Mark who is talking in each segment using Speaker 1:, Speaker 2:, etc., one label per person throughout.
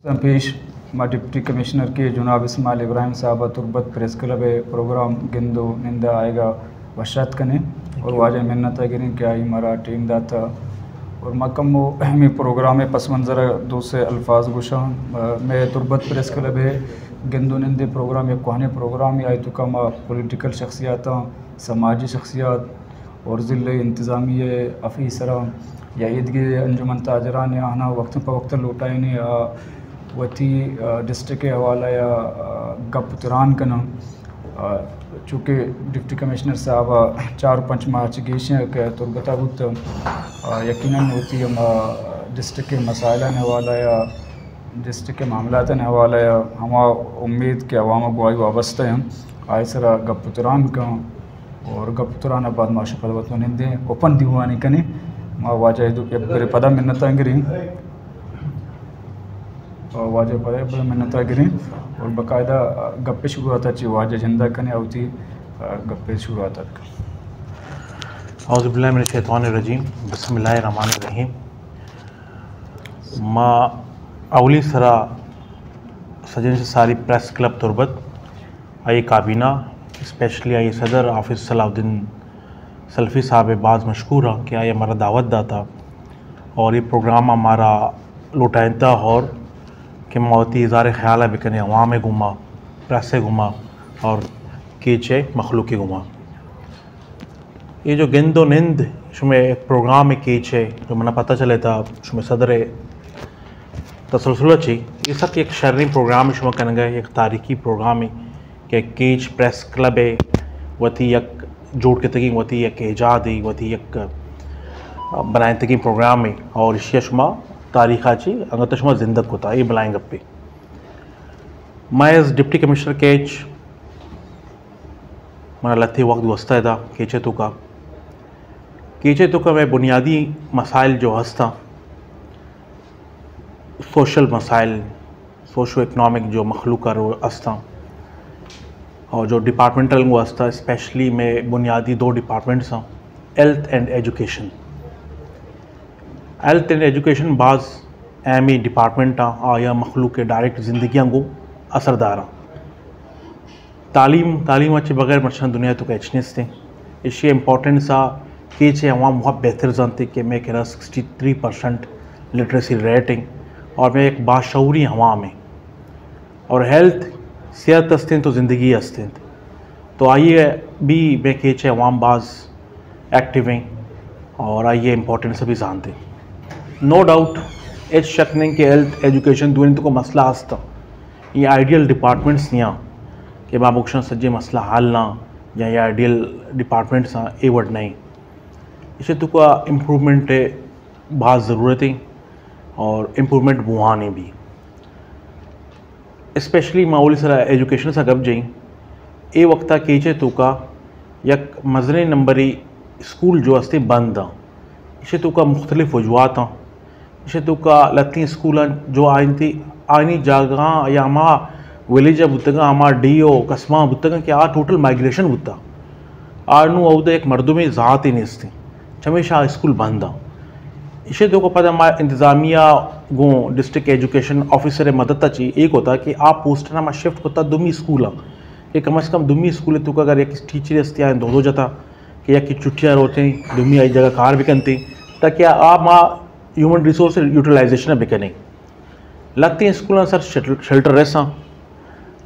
Speaker 1: पेश deputy commissioner के जनाब इस्माइल इब्राहिम साहब Turbat press club programme Gindo निंदा आएगा वशात कने और वाज मिन्नत गिरी क्या ही मरा टीम दाता और मकम अहमी प्रोग्राम पस मंज़र दूसरे अल्फाज गुशा मैं तुर्बत प्रेस क्लब गिंदो निंदे प्रोग्राम एक कहानी प्रोग्राम या तो कम पॉलिटिकल शख्सियात समाजी शख्सियात और ज़िले इंतज़ामी अफीसरा या ईदगी अंजुमन ताजरान आना वक्त प वक्त लौटाने वती डिस्ट्रिक्ट के हवाला या गप तुरान कना चूँकि डिप्टी कमिश्नर साहब 4-5 माह चीश के तुरबता बुत यकीनन होती हम डिस्ट्रिक्ट के मसाइल हवाला या डिस्ट्रिक्ट के मामला हवाला या हम उम्मीद के अवाम गुआई वाबस्ता हैं आय सरा गप तुरान का और गप तुरान बाद माशा पदवत निंदे ओपन दीवानी कने माँ वाजा पदा मिन्नता गिरी वाजे पर मिन्नता गिरी और बाकायदा गप्पे शुरुआत अच्छी वाजे जिंदा कने आवती गप्पे शुरुआत
Speaker 2: औज़ुबिल्लाहि मिनश शैतानिर रजीम बिस्मिल्लाहिर रहमानिर रहीम। माँ अवली सरा सजन से सारी प्रेस क्लब तुर्बत आई काबीना स्पेशली आई सदर हाफिज़ सलाहुद्दीन सल्फ़ी साहब बाज़ मशकूर कि आए हमारा दावत दाता और ये प्रोग्राम हमारा लुटाइंता और कि मौती इज़ार ख्याल है बिकने अवाम घुमा प्रेस घुमा और कीचे मखलूक घुमा ये जो गिंदो निंद शुमे एक प्रोग्राम में कीचे जो मना पता चले था शुमे सदर तसलसल अच्छी ये सब एक शर्री प्रोग्राम शुमा करने गए एक तारीखी प्रोग्राम है कि कीच प्रेस क्लब है वती एक जोड़ के तकी वती एक ईजाद ही वती एक बनाए तकी प्रोग्राम है और इशिया शुमा तारीखा ची अगर तो शुमा जिंदग होता ये बुलाएं गप्पे मैं एज डिप्टी कमिश्नर केच मना लत्थे वक्त वस्ता था केचे तो का मैं बुनियादी मसाइल जो हस्ता सोशल मसाइल सोशो इकनॉमिक जो मखलूक रो हस्ता और जो डिपार्टमेंटल वो हस्ता स्पेशली में बुनियादी 2 डिपार्टमेंट्स हैं health and education. Health and education बाज़ अहमी डिपार्टमेंट या मखलूक के डायरेक्ट ज़िंदगी को असरदार तालीम अच्छे बगैर मर्शन दुनिया तो कैचनेस थे इसी इम्पोर्टेंट सा कि अवाम बहुत बेहतर जानते कि मैं कह रहा 63% लिटरेसी रेटिंग और मैं एक बाशऊरी हवा में और हेल्थ सेहत हस्तें तो ज़िंदगी हस्तें तो आइए भी मैं कहे अवाम बाज़ एक्टिव हैं और आइए इम्पोर्टेंट से भी जानते नो डाउट इस शक नहीं कि हेल्थ एजुकेशन दुनिया तो को मसला हस्ता ये आइडियल डिपार्टमेंट्स नहीं कि बाबुक्शन सज्जे मसला हल ना या ये आइडियल डिपार्टमेंट्स ए वर्ड नहीं इसे तो का इम्प्रूवमेंट है बहुत ज़रूरत है और इम्प्रूवमेंट बुआने भी स्पेशली माहौली सरा एजुकेशन से गप जाई ए वक्ता कीचे तो का यक मजरे नंबरी स्कूल जो हस्ते बंद इसे तो का मुख्तलिफ वजूहत इसे तो का लत्ती स्कूल जो आइनी जगह या हमा विलेज बुतगा हमा DO कस्मा बुतगा कि टोटल माइग्रेशन बुता आनू अवद एक मर्दुम ज़ात ही नहीं हमेशा स्कूल बंद इसे तो को पता हमारा इंतज़ामिया गो डिस्ट्रिक्ट एजुकेशन ऑफिसर मदद अच्छी एक होता कि आप पोस्ट ना शिफ्ट होता दुमी स्कूल कि कम से कम दुमी स्कूल तो अगर एक टीचर हस्तियाँ दो जाता कि या कि छुट्टियाँ रोते दुमी आई जगह कार भी करते ताकि आप माँ ह्यूमन रिसोर्स यूटिलाइजेशन भी करें लगती स्कूल सर शेल्टर रेसा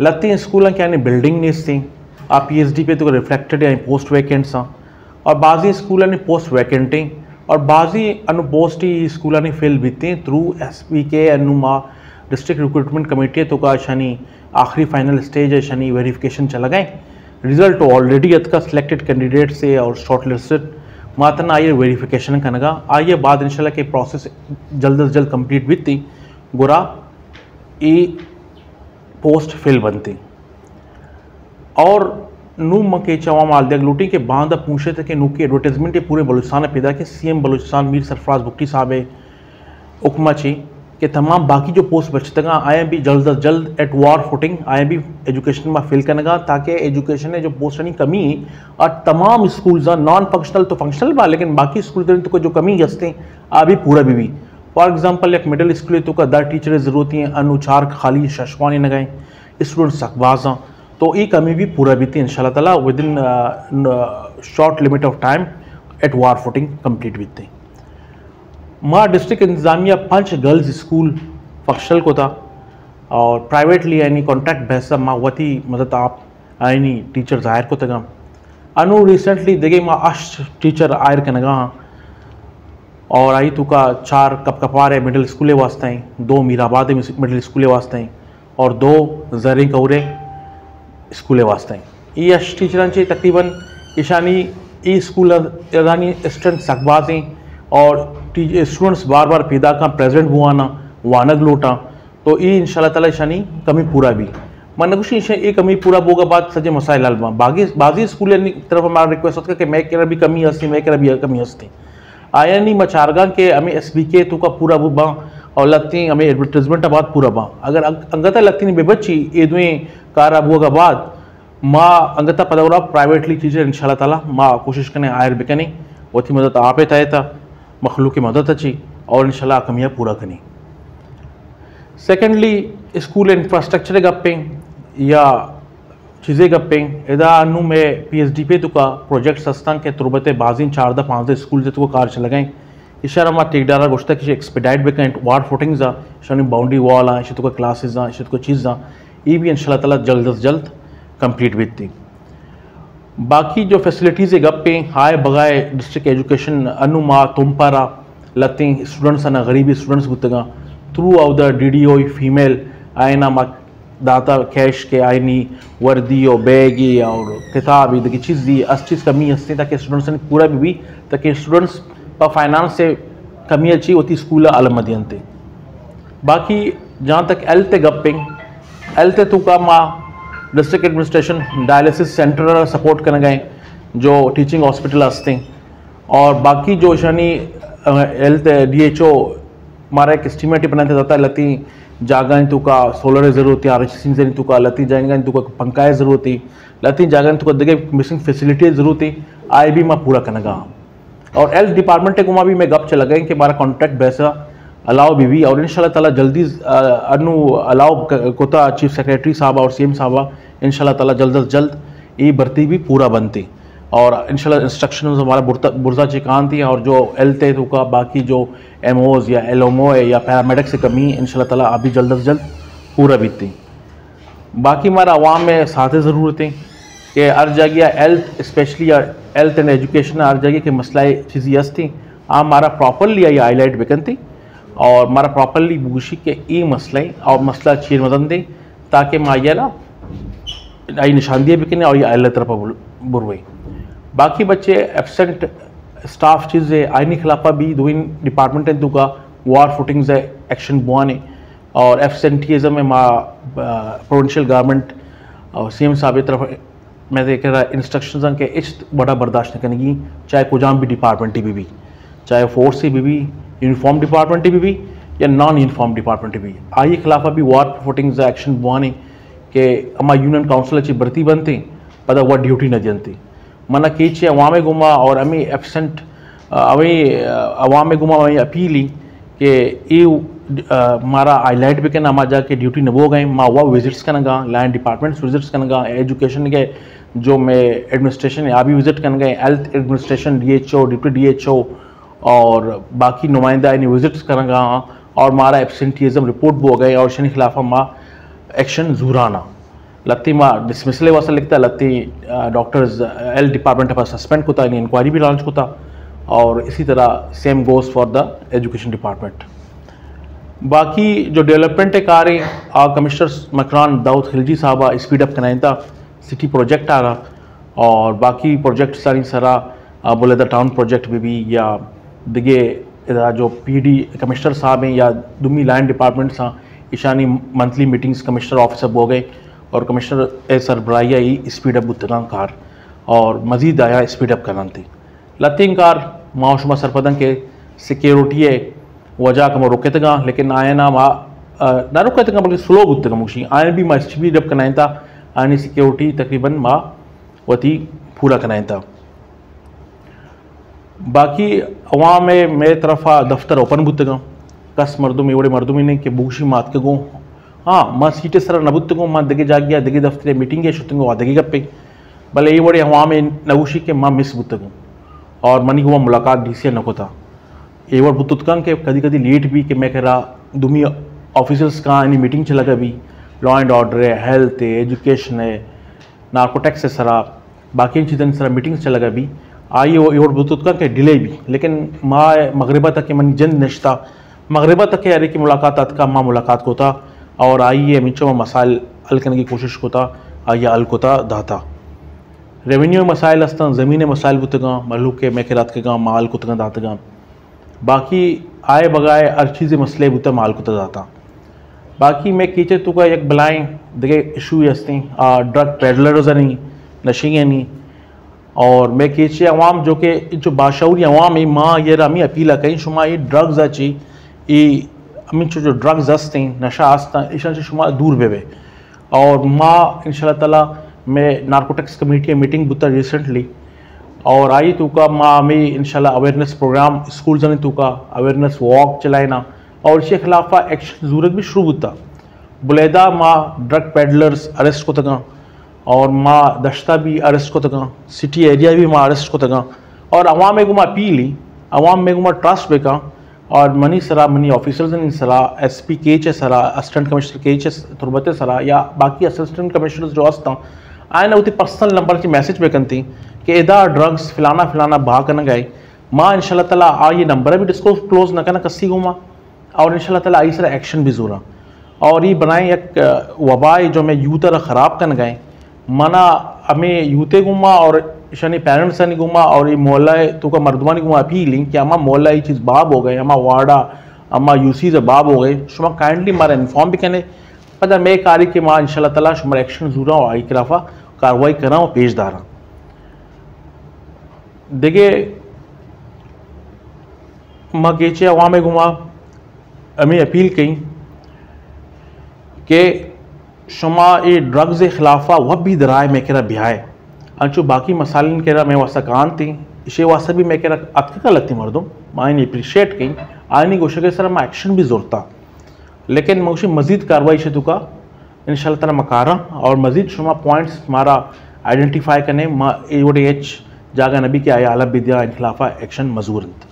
Speaker 2: लगती स्कूल क्या बिल्डिंग नहीं थी आप PhD पे तो रिफ्लेक्टेड या पोस्ट वैकेंट्स और बाज़ी स्कूल ने पोस्ट वैकेंटें और बाज़ी अनु पोस्ट ही स्कूल ने फिल बीते through SPK अनुमा district recruitment committee तो का शनि आखिरी फाइनल स्टेज है शनि वेरिफिकेशन चला गए रिजल्ट ऑलरेडी का सिलेक्टेड कैंडिडेट से और शॉर्ट लिस्टेड मातना आइए वेरिफिकेशन कनगा आइए बाद इंशाल्लाह के प्रोसेस जल्द से जल्द कंप्लीट बीती गुरा ई पोस्ट फिल बनती और नू मके चवा माल देख लूटी के बांध पूछे थे कि नू की एडवर्टाइजमेंट पूरे बलूचिस्तान में पैदा कि CM बलूचिस्तान मीर सरफराज बुक्टी साहब हुक्मा ची कि तमाम बाकी जो पोस्ट बचते आए भी जल्द अज जल्द एट वार फुटिंग आए भी एजुकेशन में फिल करने ताकि एजुकेशन में जो पोस्ट की कमी और तमाम स्कूल नॉन फंक्शनल तो फंक्शनल बा लेकिन बाकी स्कूल तो जो कमी हंसते आ भी पूरा भी फॉर एग्जांपल एक मिडिल स्कूल तो का 10 टीचर ज़रूरत है अनु 4 खाली शशवानी न गए स्टूडेंट सकबाज तो ये कमी भी पूरा बीती इंशाल्लाह ताला with in short limit of time at war footing complete बीते। माँ डिस्ट्रिक्ट इंतज़ामिया 5 गर्ल्स स्कूल फक्शल को था और प्राइवेटली यानी कॉन्ट्रैक्ट बेस माँ वती मदद आप आईनी टीचर ज़ाहिर को तगम अनु रिसेंटली देखे माँ 8 टीचर आयर के नगा और आई तो का 4 कपकपार मिडिल स्कूले वास्ते 2 मीराबाद मिडिल स्कूले वास्ते और 2 जरी कौरे स्कूले वास्ते ये 8 टीचरांचे तकरीबन ईशानी ई स्कूल यानी स्टूडेंट सकबाज और स्टूडेंट्स बार बार पैदा का प्रेजेंट हुआना वानग लोटा तो ये इंशाल्लाह ताला ईशानी कमी पूरा भी मन कुछ ये कमी पूरा होगा बाद सजे मसाइल हल बागी स्कूल तरफ हमारा रिक्वेस्ट होता है कि मैं कह भी कमी हस्ती मैं कह भी कमी हस्ती आया नहीं मचारगा के हमें SBK तो का पूरा बुबा और लगती हमें एडवर्टाइजमेंट बाद पूरा बा अगर अंगता लगती नहीं बेबच्ची ये दुए कार अब होगा बाद माँ अंगता पदवरा प्राइवेटली चीज़ें इंशाल्लाह ताला माँ कोशिश करने आयर बिकनी वो थी मदद आपे तय था मखलूक की मदद अच्छी और इंशाल्लाह कमियाँ पूरा करनी। सेकेंडली स्कूल इंफ्रास्ट्रक्चर गप्पे या चीज़ें गप्पे इदा अनु में PhD पे तो का प्रोजेक्ट सस्ता के तुरबते बाजिन 4-5 स्कूल से तो कार चल गए इशारा मा टेकडारा गोश्ता कि एक्सपेडाइट बेकेंट वार फुटिंग जा शानी बाउंड्री वॉल आ इशे तो का क्लासेस आ इशे तो का चीज़ आ ये भी इंशाल्लाह ताला जल्द से जल्द कंप्लीट बीतती। बाकी जो फैसिलिटीज़ गप्पे हाय बगाए डिस्ट्रिक्ट एजुकेशन अनु मा तुम पारा लती स्टूडेंट्स ना गरीबी स्टूडेंट्स गुतगा थ्रू आउट द DDO फीमेल आयना मा दाता कैश के आईनी वर्दी और बैगी और किताब इधर की चीज़ दी अस चीज़ कमी हंसती ताकि स्टूडेंट्स ने पूरा भी ताकि स्टूडेंट्स पर फाइनेंस से कमी अच्छी होती स्कूल आलम मदियनते। बाकी जहाँ तक एल ते तो का माँ district administration dialysis centre support करने गए जो टीचिंग हॉस्पिटल हंसते और बाकी जो शानी हेल्थ DHO हमारा एक एस्टिमेट बनाते जाता है लती जागन तो का सोलर ज़रूरत है RHC से तो का लती जाएंगे तो का पंखाए ज़रूरत है लती जागन तो का देखे मिसिंग फैसिलिटी ज़रूरत है आई भी मैं पूरा करना और हेल्थ डिपार्टमेंट को भी मैं गप चला गई कि हमारा कॉन्ट्रैक्ट वैसा अलाउ भी और इंशाल्लाह ताला जल्दी अनु अलाउ कोता चीफ सेक्रेटरी साहब और CM साहब इंशाल्लाह ताला जल्द से जल्द ये भर्ती भी पूरा बनती और इंशाल्लाह इंस्ट्रक्शन हमारा बुर्जा चिकान थी और जो हेल्थ है तो का बाकी जो MOs या LMO है या पैरामेडिक से कमी इंशाल्लाह ताला अभी जल्द से जल्द पूरा बीतती। बाकी हमारा आवाम में साथ ज़रूरत है कि हर जगह health specially health and education हर जगह के मसला चीज़ें हस्ती हमारा प्रॉपरली आई हाईलाइट बेकन थी और हमारा प्रॉपरली बूशी के ये मसले और मसला चीर मदन दे ताकि मायला आई निशानदियाँ बिकने और ये अल्लाह तरफ बुरवई। बाकी बच्चे एब्सेंट स्टाफ चीज़ें आईनी खिलाफा भी दो इन डिपार्टमेंट हैं का वार फुटिंग्स है एक्शन बुआने और एब्सेंटीज़म में माँ प्रोविंशियल गवर्नमेंट और CM साहब की तरफ मैं देख रहा इंस्ट्रक्शन के इस बड़ा बर्दाश्त नहीं करेंगी चाहे कुजाम भी डिपार्टमेंट भी चाहे फोर्स से भी यूनिफॉर्म डिपार्टमेंट भी या नॉन यूनिफॉर्म डिपार्टमेंट भी आई खिलाफा भी वार फुटिंग्स एक्शन बुआने के अमा यूनियन काउंसिल अच्छी भर्ती बनती पता वह ड्यूटी न जनती मना कीचे अवाम गुमा और अमी एबसेंट अवी अवाम गुमा अवी अपील ही कि ये हमारा हाईलाइट भी कहना हमारा जाके ड्यूटी नबो गए माँ वह विजिट्स करना लैंड डिपार्टमेंट्स विजिट्स करना एजुकेशन के जो मैं एडमिनिस्ट्रेशन है अभी विजिट करना गए health administration DHO deputy DHO और बाकी नुमाइंदा इन विजिट्स करना और हमारा एब्सेंटीज़म रिपोर्ट भी हो गए और शनि खिलाफा माँ एक्शन जूराना लत्ती माँ डिसमिसले वास्ते लिखता लत्ती डॉक्टर्स हेल्थ डिपार्टमेंट पर सस्पेंड होता है इंक्वायरी भी लॉन्च होता और इसी तरह same goes for the education department. बाकी जो डेवलपमेंट है कार है कमिश्नर मकरान दाऊद खिलजी साहबा स्पीड अप कराइन था सिटी प्रोजेक्ट आ रहा और बाकी प्रोजेक्ट सारी सरा बोले द टाउन प्रोजेक्ट भी या दिगे जो PD कमिश्नर साहब हैं या दुमी लैंड डिपार्टमेंट सा Ishani monthly meetings commissioner officer हो गए और कमिश्नर सरबराहिया ही स्पीड अप बुतगां कार और मज़ीद आया स्पीड अप करना थी लतीन कार माशुमा सरपदन के सिक्योरिटी है वजह कम रोके तगा लेकिन आए ना ना रोके तगा बल्कि स्लो गुतगा मुशी आए भी माँ स्पीड अप करना था आने सिक्योरिटी तकरीबन माँ वती पूरा करना था। बाकी अवाम में मेरे तरफा दफ्तर ओपन बुतगा कस मर्दुम एवढे मर्दुमी के बूशी मात के गो हाँ मा सीटे सर नबुत गो मा दगे जागिया दगे दफ्तर मीटिंग के शुतंगो आ दगे गप्पे भले एवढे हवा में नवुशी के माँ मिस बुतगो और मनी को मुलाकात डीसी नकोता एवढ बुतुतकं के कदी कदी लेट भी कि मैं कह रहा दुमी ऑफिसर्स का यानी मीटिंग चला भी लॉ एंड ऑर्डर है, हेल्थ है, एजुकेशन है, नार्कोटेक्स है सरा बाकी चीज़ें सरा मीटिंग्स चला भी आई और बुतुतकं के डिले भी लेकिन माँ मगरिबा तक के मनी जंद नश्ता मगरिबा तक के अरे की मुलाकात का माँ मुलाकात को था और आइए मिचो मसाइल हल करने की कोशिश को था आइए हल को था दाता रेवेन्यू मसाइल हस्ता ज़मीन मसाइल बुतगा मल्लू के मैं रात के गाँव माल को तगा दातगा बाकी आए बगाए हर चीज़ मसले बुता माल को दाता बाकी मैं कीचे तो का एक बलाएं देखे इशू हस्ती ड्रग पेडलर्स नहीं नशे नहीं और मैं कीचे अवाम जो कि जो बाशऊरी अवाम है माँ ये रामी अपील कहीं शुमा ये ड्रग्स अच्छी ये अमीन जो ड्रग्स हस्ते नशा हस्ता ईशा से शुमा दूर बेवे और माँ इंशाल्लाह ताला मैं नार्कोटिक्स कमेटी मीटिंग बुता रिसेंटली और आई तो का माँ में इंशाल्लाह अवेयरनेस प्रोग्राम स्कूल जाने तो का अवेयरनेस वॉक चलाना और इसके खिलाफ एक्शन ज़रूरत भी शुरू होता बुलेदा माँ ड्रग पेडलर्स अरेस्ट को तगा और माँ दश्ता भी अरेस्ट को तगा सिटी एरिया भी माँ अरेस्ट को तगा और अवाम में गुमा अपीली अवाम में गुमा ट्रस्ट बेका और मनी सरा मनी ऑफिसर्स इन सरा SP के एच सरा असिस्टेंट कमिश्नर के एच तुरबते सरा या बाकी असिस्टेंट कमिश्नर्स जो हस्ता आयन उती पर्सनल नंबर की मैसेज बेकनती कि इदा ड्रग्स फलाना फलाना भाग करना गए माँ इंशाल्लाह ताला आ ये नंबर भी डिस्को क्लोज न करना कसी गुमा और इंशाल्लाह ताला आई सारा एक्शन भी ज़रूरा और ये बनाए एक वबाई जो मैं यूथ ख़राब करने गए मना हमें यूते गुमा और शनि पेरेंट्स नहीं गुमा और ये मोहल्ला तो का मर्दमानी गुमा अपील कि अम्मा मोहल्ला ये चीज़ बाब हो गए अम्मा वार्डा अम्मा यूसी से बाब हो गए शुमा काइंडली मारा इन्फॉर्म भी कहने पता मैं कारी के माँ इंशाल्लाह ताला शुमार एक्शन ज़रूरा और आई खिलाफा कार्रवाई करा और पेश दारा देखिए माँ केचे अवाम गुमा हमें अपील कहीं कि शुमा ये ड्रग्स के खिलाफा वह भी दराए मैं कह रहा बिहाय अंचो बाकी मसालन कह रहा मैं वास्ता कान थी इसे वास्ता भी मैं कह रहा अत का लगती मर्दों मायने अप्रिशिएट कहीं आयनी कोशिश के सर मैं एक्शन भी जोरता लेकिन मुझे मजीद कार्रवाई से तुका इंशाल्लाह ताला मकारा और मजीद शुमा पॉइंट्स हमारा आइडेंटिफाई करने एच जागा नबी के आया आला बिदिया खिलाफा एक्शन मजूरत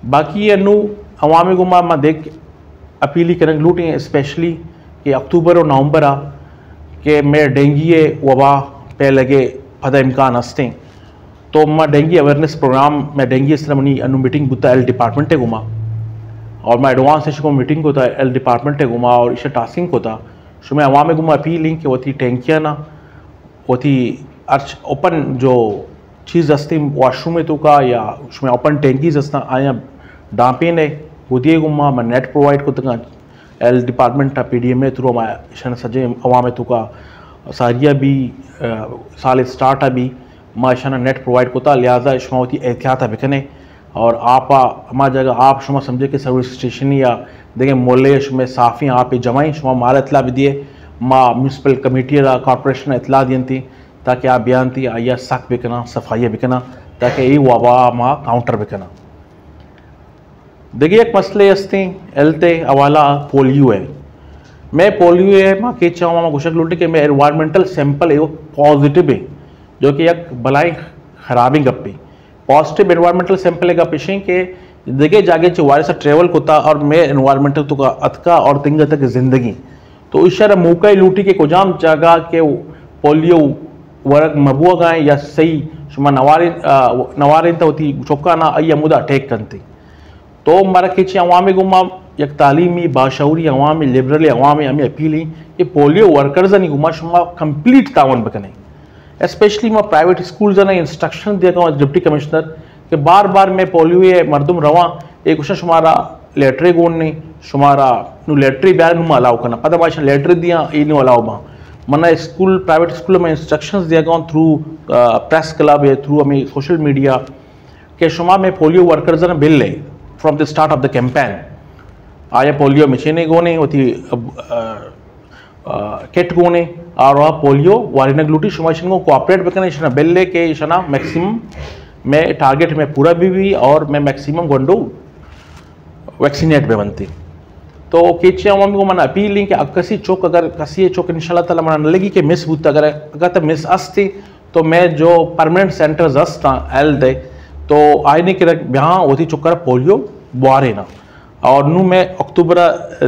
Speaker 2: बाकी अनु अवामी गुमा मैं देख अपीली करें लूटें स्पेशली कि अक्टूबर और नवंबर आ कि मैं डेंगी वबा पे लगे फदा इम्कान हस्ते तो मैं डेंगी अवेयरनेस प्रोग्राम मैं डेंगी सरमनी अनु मीटिंग बुता एल डिपार्टमेंट गुमा और मैं एडवांस को मीटिंग होता एल डिपार्टमेंट गुमा और इसे टास्किंग होता सो मैं अवामी गुमा अपील कि वो थी टैंकियाँ ना वो थी अर्च ओपन जो चीज़ हस्ती वॉशरूम में तो का या उसमें ओपन टैंकीज हस्ता आया डांपे ने गुदिए गुमा मैं नेट प्रोवाइड को तक एल डिपार्टमेंट PDMA थ्रू मैं सजे अवाम तो का सारिया भी साल स्टार्ट भी माँ इशाना नेट प्रोवाइड कोता लिहाजा शुमा होती एहतियात बिकने और आप हमारी जगह आप शुमा समझे कि सर्विस स्टेशन या देखें मोहल्ले शुमे साफ़ी आप जमाई शुमा मारा इतला भी दिए माँ म्यूनसिपल कमेटी कॉर्पोरेशन इतला दियन थी ताकि आप बयान थी आइया सख्त बिकना सफाइया बिकना ताकि ये वबा माँ काउंटर बिकना देखिए एक मसले हस्ते एलते अवाला पोलियो है मैं पोलियो है माँ के चाहूँ माँ कुछ लुटे कि मैं एनवायरमेंटल सैंपल है वो पॉजिटिव है जो कि एक भलाई खराबी गप्पी पॉजिटिव एनवायरमेंटल सैंपल है गपिशें के देखिए जागे जो वायरस ट्रेवल होता और मैं एनवायरमेंटल तो का अतका और तिंग तक जिंदगी तो इस शर मौका ही लूटी के कुजाम जगह के पोलियो वर्ग मबुआ गाए या सही शुमा नवारिन तो होती चौका ना अय्या मुदा अटैक करती तो हमारा किसी अवामी गुमा एक तालीमी बाशऊरी अवामी लिबरल अवामी हमें अपील ये पोलियो वर्कर्स नहीं गुमा शुमा कंप्लीट तावन बकने स्पेशली मैं प्राइवेट स्कूल जना इंस्ट्रक्शन दिया डिप्टी कमिश्नर कि बार बार मैं पोलियो ये मरदुम रवा एक क्वेश्चन शुमारा लेटरी गोन नहीं शुमारा नु लेटरी बैर नुमा अलाउ करना पता बाशा लेटरी दिया ये नहीं अलाउ बा मना स्कूल प्राइवेट स्कूल में इंस्ट्रक्शंस दिया गया थ्रू प्रेस क्लब है थ्रू हमें सोशल मीडिया के शुमा में पोलियो वर्कर्स ना बिल ले from the start of the campaign आया पोलियो मशीनें गोने होती किट गोने और वह पोलियो वारिना ग्लूटी शुमाशन को कोऑपरेट बकने इशना बिल ले के इशना मैक्सिमम मैं टारगेट में पूरा भी और मैं मैक्सिमम गोंडो वैक्सीनेट पे बनती तो केचे अवाम को मन अपील है कि कसी चौक अगर कसी चौक इंशाल्लाह ताला मन लगी कि मिस बुता अगर तो मिस अस्ती तो मैं जो परमानेंट सेंटर्स अस्ता एल दे तो आईने के यहाँ होती चुकर पोलियो बुआरे ना और नू मैं अक्टूबर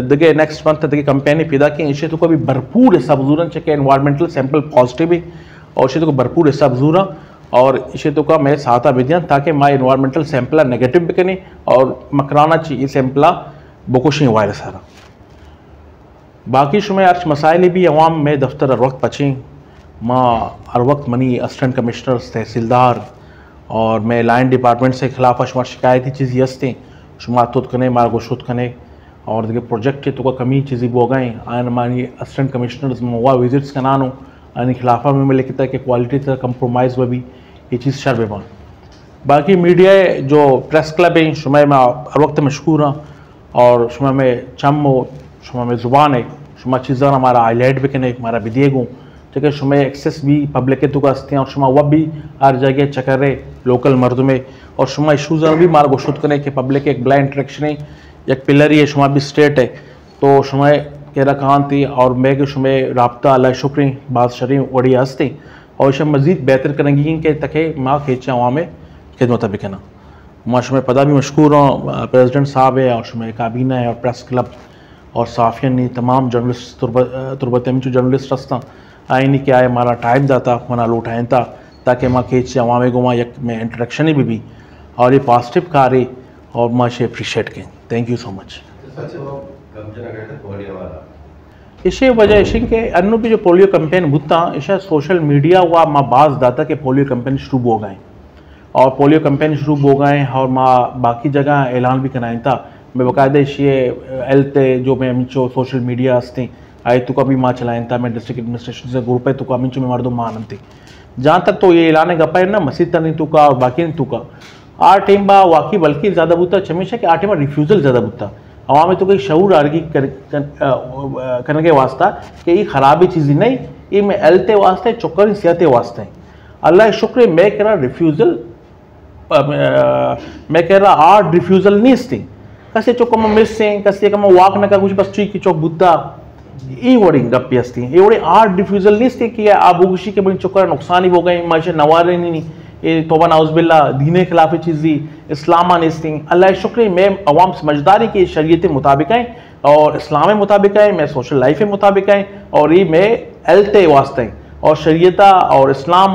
Speaker 2: दगे नेक्स्ट मंथ दगे कंपेनी पैदा की इसे तो कभी भरपूर हिस्सा बजूरन चके एनवायरमेंटल सैंपल पॉजिटिव ही और इसे तो भरपूर हिस्सा बजूरा और इसे तो का मैं साता विद्या ताकि माँ एनवायरमेंटल सैंपल नेगेटिव भी करें और मकराना चाहिए सैंपला बकुशी वायरस है बाकी शुमे अर्श मसाइल भी अवाम में दफ्तर हर वक्त पची माँ हर वक्त मनी असिस्टेंट कमिश्नर तहसीलदार और मैं लाइन डिपार्टमेंट से खिलाफ शुमार शिकायती चीज़ यस्ते शुमार तुद कने मार गोशुद कने और देखिए प्रोजेक्ट तो का कमी चीज़ी बो गए आन मानी असिस्टेंट कमिश्नर्स हुआ विजिट्स का नानो आने खिलाफा में मिले किता कि क्वालिटी तक कंप्रोमाइज़ हुआ भी ये चीज़ शर बेबान बाकी मीडिया जो प्रेस क्लब है शुमा में हर वक्त मशहूर हाँ और शुमा में चम हो शुमा में ज़ुबान है शुमा चीज़ा हमारा हाईलाइट भी कने हमारा विदिएगो ठीक है शुमा एक्सेस भी पब्लिक के तो का हस्ते हैं और शुमा वह भी हर जगह चक्कर लोकल मर्द में और शुमा इशूज़ भी मार गोशुद करें कि पब्लिक एक ब्लाइंड इंटरेक्शन है एक पिलर ही है शुमा भी स्टेट है तो शुमा कह कहान थी और मैं कि शुमा रबता अल्लाह शुक्री बात शरी वड़ी हस्ती और इसे मज़ीद बेहतर करेंगी कि तके माँ खेचा वहाँ में खिदमत भी करना माँ शुमा पदा भी मशहूर हूँ प्रेसिडेंट साहब है और शुमा काबीना है और प्रेस क्लब और साफियन ने तमाम जर्नलिस्ट तुरबत जो जर्नलिस्ट रस्ता आईनी क्या है हमारा टाइम जाता मना लौटाएं था ताकि माँ खेच अवाम गुमा एक में इंटरेक्शन ही भी और ये पॉजिटिव कार्य और माँ से अप्रिशिएट करें थैंक यू सो मच इसी वजह इसी के अन्नू भी जो पोलियो कैंपेन बुता इसे सोशल मीडिया हुआ माँ बाज दाता के पोलियो कैंपेन शुरू हो गए और पोलियो कैंपेन शुरू हो गए और माँ बाकी जगह ऐलान भी कराएं था मैं बाकायदा इसे एलते जो मैं अमीचो सोशल मीडिया हस्ती आई तो कभी माँ चलाएं था मैं डिस्ट्रिक्ट एडमिनिस्ट्रेशन से ग्रुप है तो अमीचो में मर्दों मानम थी जहाँ तक तो ये ऐलान गपा है ना मसीद तक नहीं तुका और बाकी नहीं तुका आर टीम बा वाकई बल्कि ज़्यादा बुता हमेशा कि आर टीम रिफ्यूज़ल ज़्यादा बुता अवाम में तो कोई शऊर आरगी करने के वास्ता कि ये ख़राबी चीज़ नहीं ये मैं एलते वास्ते चौकर सेहत वास्ते अल्लाह शुक्र मैं कह रहा रिफ्यूज़ल मैं कह रहा आर रिफ्यूज़ल नहीं थी कसे चौक में मिस से कसे कम वाक न का कुछ बस चुई की चौक बुता ये वोड़ी गप्पी हस्ती ये वोड़ी आर डिफ्यूज़ल नहीं थी कि आबूगुशी के बड़ी चौकर नुकसान ही हो गई माशे नवारे नहीं ये तोबा नाउज़बिल्ला दीन खिलाफ चीज़ी इस्लामा निस्ती अल्लाह शुक्र मैं अवाम समझदारी की शरीयत मुताबिक है और इस्लाम मुताबिक है मैं सोशल लाइफ मुताबिक है और ये मैं एलते वास्ते और शरीयता और इस्लाम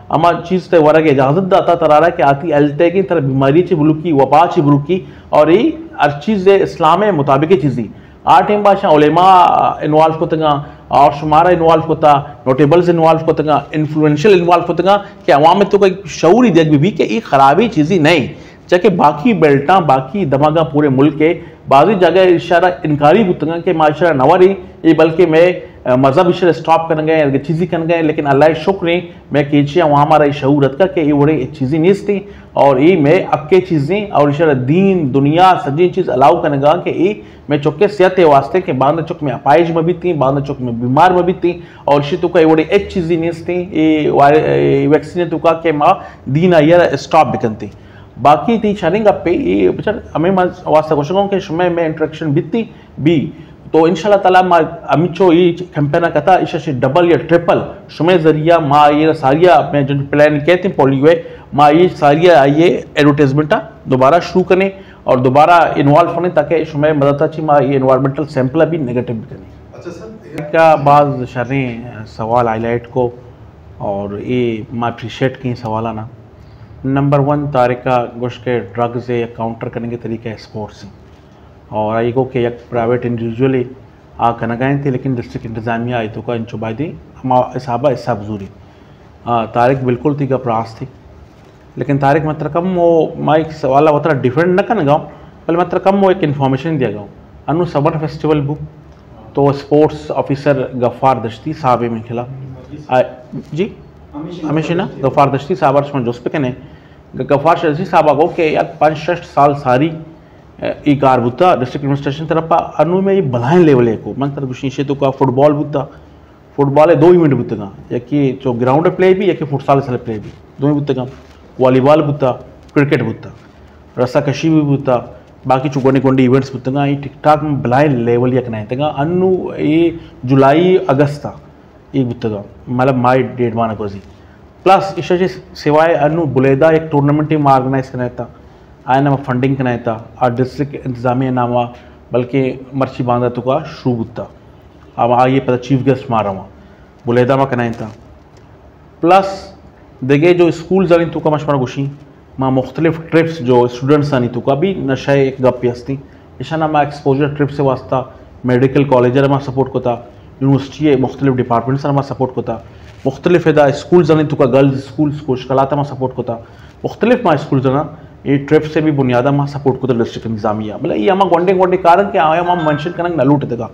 Speaker 2: अमा चीज़ ते वरग इजाज़त दाता तरारा के आती एलते की तरह बीमारी ची बुलुकी वबा ची बुलुकी और ये हर चीज़ इस्लाम मुताबिक चीज़ी आ टाइम बादशाह उलेमा इन्वॉल्व होता और शुमारा इन्वॉल्व होता नोटेबल्स इन्वॉल्व होता इन्फ्लुएंशियल इन्वॉल्व होता कि अवाम में तो कोई शऊर ही देख भी कि ये ख़राबी चीज़ी नहीं चाहे बाकी बेल्टा बाकी दमागा पूरे मुल्क के बाज़ी जगह इशारा इनकारी होता कि माशा नवरी ये बल्कि मैं मज़हब इशारा स्टॉप कर गए चीज़ी कर गए लेकिन अल्लाह शुक्र मैं कीजिए वहाँ हमारा शऊरत का कि ये बड़े चीज़ें नहीं थी और ये मैं अक्के चीज़ें और इशारा दीन दुनिया सजी चीज़ अलाउ करने कि ये मैं चौके सेहत वास्ते के बांध चौक में अपाइज में भी थी बांध चौक में बीमार में भी थी और इसी तो का ये बड़े एक चीज़ नहीं थी ये वैक्सीन तो का कि माँ दीन आयर स्टॉप भी करती बाकी थी शनिंग पे ये बेचार हमें वास्ता कोशिश कि शुमे में इंटरेक्शन बीती भी तो इंशाल्लाह ताला माँ अमीचो ये कैंपेना कथा इसे डबल या ट्रिपल शुमे जरिया माँ ये सारिया मैं जो प्लान कहते हैं पोलियो है माँ ये सारिया ये एडवर्टाइजमेंटा दोबारा शुरू करें और दोबारा इन्वॉल्व होने ताकि शुमे मदद अच्छी माँ ये इन्वायरमेंटल सैंपल भी नेगेटिव भी करें अच्छा सर क्या बाज़ शरें सवाल हाईलाइट को और ये माँ अप्रिशिएट की सवाल आना नंबर 1 तारिका गोश के ड्रग्स या काउंटर करने के तरीके स्पोर्ट्स और आई को कि एक प्राइवेट इंडिविजुअली आ करना गए थे लेकिन डिस्ट्रिक्ट इंतजामिया आई तो का इंचुबादी हिसाबा हिस्सा बजूरी तारिक बिल्कुल थी गपरास थी लेकिन तारिक मतलब कम वो माइक सवाल होता डिफरेंट न करना गाँव पहले मतलब कम वो एक इन्फॉर्मेशन दिया गाँव अनु समर फेस्टिवल बुक तो स्पोर्ट्स ऑफिसर गफ़ार दश्ती साहब में खिलाफ जी हमेशा ना गफ़ार दश्ती साहब जोश पे कहने गफ़ार दश्ती साहब को कि यार 5-6 साल सारी ई कार बुता डिस्ट्रिक्ट एडमिनिस्ट्रेशन तरफ अनु में ये बलाएं लेवल को मन तरफ गुशी तो का फुटबॉल बुता फुटबॉल है 2 इवेंट बुतगा या कि जो ग्राउंड प्ले भी या कि फुटसाल से प्ले भी 2 बुतगा वॉलीबॉल बुता क्रिकेट बुता रस्सा कशी भी बुता बाकी चुगोने कोंडी इवेंट्स बुतंगा ये ठीक ठाक ब्लाइ लेवल या कनाय तंगा अन्नु ये जुलाई अगस्त ये बुतंगा मतलब माई डेट माना कोजी प्लस इशे सिवाय अन्नु बुलेदा एक टूर्नामेंट टीम ऑर्गेनाइज कनाय था आय नामा फंडिंग कनाय था आ डिस्ट्रिक्ट इंतजामिया नामा बल्कि मर्ची बांधा तुका शुरू बुता अब आइए पता चीफ गेस्ट मारा वहाँ बुलेदा मा कनाय था प्लस देखे जो स्कूल जानी तुका मशमरा गुशी माँ मुख्तलिफ ट्रिप्स जो स्टूडेंट्स आनी तुका भी नशा एक गप्पी हस्ती इशाना माँ एक्सपोजर ट्रिप से वास्ता मेडिकल कॉलेज माँ सपोर्ट को था यूनिवर्सिटी मुख्तलिफ डिपार्टमेंट्स माँ सपोर्ट को था मुख्तलिफ एदा स्कूल जानी तुका गर्ल्स स्कूल्स को शकलाता माँ सपोर्ट को था मुख्तलिफ माँ स्कूल जाना ये ट्रिप से भी बुनियादा माँ सपोर्ट को था डिस्ट्रिक्ट इंतजामिया मतलब ये हमारा गोंडे गोंडे कारण के आया माँ मेंशन करना न लूट देगा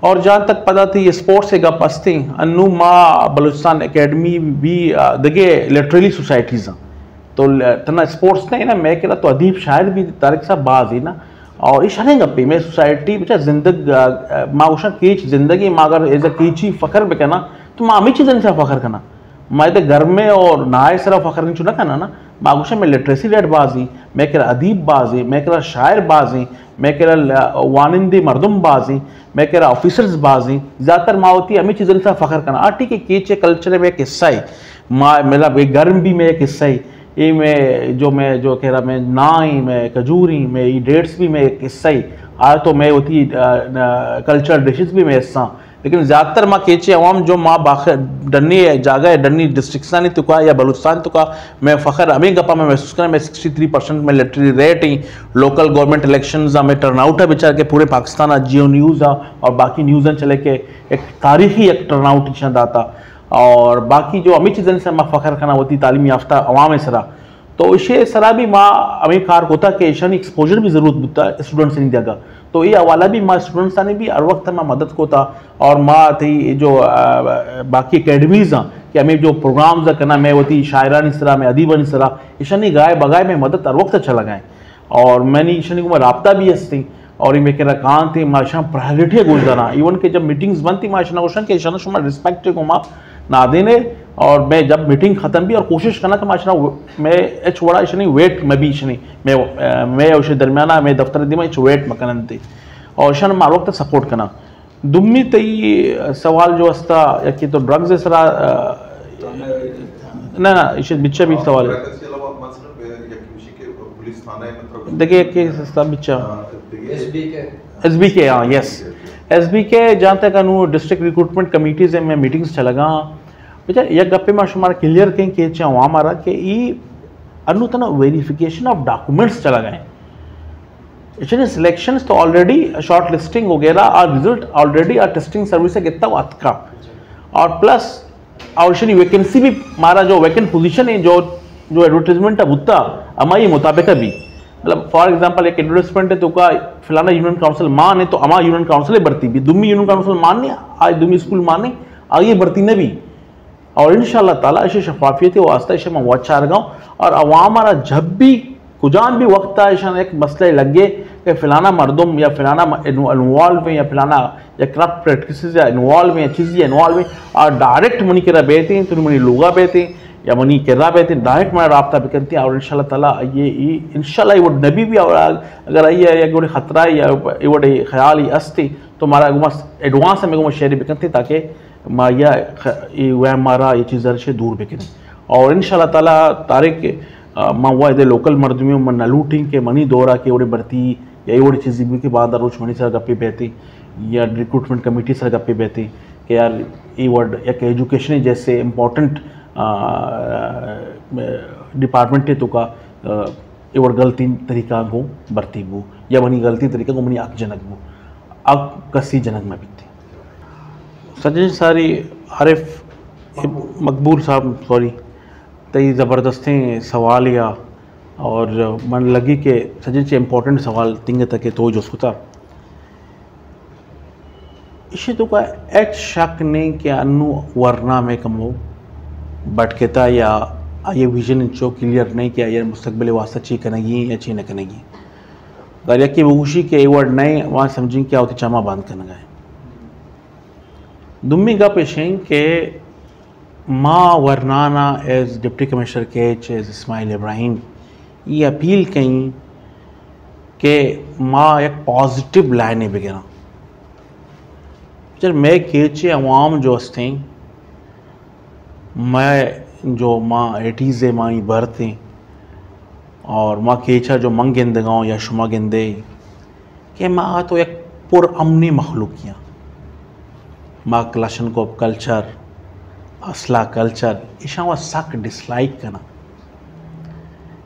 Speaker 2: और जहाँ तक पता थी ये स्पोर्ट्स से गप हस्ती अन्नू माँ बलूचिस्तान एकेडमी भी देखे लिटरली सोसाइटीज़ तो तना स्पोर्ट्स ने ना मैं कह तो अदीब शायर भी तारिक साहब बाज ही ना और इशारे गप्पे में सोसाइटी बच्चा जिंदगी माँ उषा कीच जिंदगी माँ अगर एज अ कीची फ़ख्र भी कहना तो माँ अमी चीज़ से फ़ख्र करना मैं तो घर में और नाए सरा फ़ख्र नहीं चुना करना ना माँ उषा में लिटरेसी रेट बाजी मैं कह अदीब बाजी मैं कह शायर बाजी मैं कह वानिंदी मरदम बाजी मैं कह ऑफिसर्स बाजी ज़्यादातर माँ होती है अमी चीज़ से फ़ख्र करना ठीक है कीचे कल्चर में एक हिस्सा ही माँ मेरा गर्म भी में एक हिस्सा ही ये मैं जो कह रहा मैं नाई में खजूरी में ये डेट्स भी मैं एक हिस्सा ही आ तो मैं होती कल्चर डिशेस भी मैं हिस्सा लेकिन ज़्यादातर माँ केचे अवाम जो माँ बाखर डन्नी जगह डन्नी डिस्ट्रिक्ट तुका या बलूचिस्तान तुका मैं फ़ख्र अमी गपा में महसूस करें मैं 63% में लिटरेरी रेट ही लोकल गवर्नमेंट इलेक्शन में टर्नआउट है बेचार के पूरे पाकिस्तान जियो न्यूज़ और बाकी न्यूज़ चले के एक तारीखी एक टर्नआउट शायद आता और बाकी जो अमी चीज़न से माँ फ़ख्र खाना होती तालीमी याफ्ता अवाम सरा तो इसे सरा भी माँ अमी कार होता कि ईशानी एक्सपोजर भी ज़रूरत होता स्टूडेंट्स नहीं देगा तो ये हवाला भी माँ स्टूडेंट्स ने भी हर वक्त माँ मदद को था और माँ थी जो बाकी अकेडमीज़ हैं कि हमें जो प्रोग्राम्स करना मैं होती शायरानी सरा में अदीबानी सरा ईशानी गाय बगाए में मदद हर वक्त अच्छा लगाएं और मैंने ईशानी को रबता भी हंसती और ये मैं कह रहा कहाँ थे माशा प्रायोरिटी गुजरना इवन के जब मीटिंग्स बनती माशा क्वेश्चन के ईशाना शुमा रिस्पेक्ट को माँ ना देने और मैं जब मीटिंग ख़त्म भी और कोशिश करना तो माशा मैं एच वड़ा इशनी वेट मैं भी इशनी मैं उसे दरमियाना मैं दफ्तर दी मैं वेट मकन थी और ईशान मार वक्त सपोर्ट करना दुम्मी तई सवाल जो हस्ता या कि तो ड्रग्स इसरा ना ना इसे बिच्चा भी सवाल है देखिए कि सस्ता बिच्चा SBK हाँ यस SBK जहाँ तक अनु डिस्ट्रिक्ट रिक्रूटमेंट कमीटीज में मीटिंग्स चलगा बेचा यह गप्पे में शुमार क्लियर कहीं कि चाहे वहाँ मारा कि ये अनु तना वेरिफिकेशन ऑफ डॉक्यूमेंट्स चला गए इसने सिलेक्शंस तो ऑलरेडी शॉर्ट लिस्टिंग वगैरह और रिजल्ट ऑलरेडी और टेस्टिंग सर्विस से कितना अतका और प्लस और इसने वैकेंसी भी मारा जो वैकेंट पोजीशन है जो एडवर्टीजमेंट है उतना हमारे मुताबिक भी मतलब फॉर एग्जांपल एक एडवर्टाइजमेंट है तो का फिलाना यूनियन काउंसिल मान है तो हमारा यूनियन काउंसिल भर्ती भी दुम्मी यूनियन काउंसिल मान नहीं आज दुम्मी स्कूल मान नहीं आगे भर्ती ने भी और इंशाल्लाह ताला ऐसे शफाफियत वास्ता ऐसे मैं अच्छा रहा और अवाम हमारा जब भी कुजान भी वक्त है एक मसले लगे कि फिलाना मरदम या फिलाना इन्वॉल्व है या फिलाना या करप्ट प्रैक्टिस या इन्वॉल्व है या चीज़ें इन्वॉल्व है और डायरेक्ट मनी करा बेहते हैं तो मनी लोगा बेहते हैं या मनी किर्रा बेहते हैं डायरेक्ट मेरा रब्ता भी करती है और इंशाल्लाह ताला ये इंशाल्लाह ये वो नबी भी अगर आई है या कोई ख़तरा है या वो ख्याल ही अस्ती तो हमारा एडवांस में को शेयर भी करती ताकि माया वह हमारा ये चीज़ से दूर भी करें और इंशाल्लाह ताला तारीख माँ हुआ इधर लोकल मर्दमियों में नलूटिंग के मनी दौरा के ओडे बढ़ती या ये चीज़ भी के बाद रोज मनी सर गप्पे बहती या रिक्रूटमेंट कमेटी सर गप्पे बहती कि यार ये वर्ड एक एजुकेशन जैसे इम्पोर्टेंट डिपार्टमेंट है तो का ये वर्ड गलती तरीका गो बरती बू या मनी गलती तरीका गो मनी आक जनक बू आक कसी जनक में बीती सचिन सारी आरिफ मकबूल साहब सॉरी तई ज़बरदस्ती सवाल या और मन लगी कि सचिन से इम्पोर्टेंट सवाल तिंग तक तो जो सोचा इसे तो का एच शक नहीं कि अनु वरना में कमो भटकेता या ये विजन जो क्लियर नहीं किया यार मुस्तकबिल वास्ता ची करेगी या ची न करेगी अगर यकी बगूशी के वर्ड नहीं वहाँ समझें क्या होती चमा बांध करना गए दुम्मी का पेशें के माँ वरनाना एज डिप्टी कमिश्नर के एज इस्माइल इब्राहिम ये अपील कहीं कि माँ एक पॉजिटिव लाइन बिगेना जब मैं केचे अवाम जो हस्ते मैं जो माँ 80s माँ भरते और माँ केचा जो मंग गिंदगाँव या शुमा गिंदे कि माँ तो एक पुरअमनी मखलूकियाँ माँ क्लाशनकोव कल्चर असला कल्चर इशावा सक डिसलाइक करना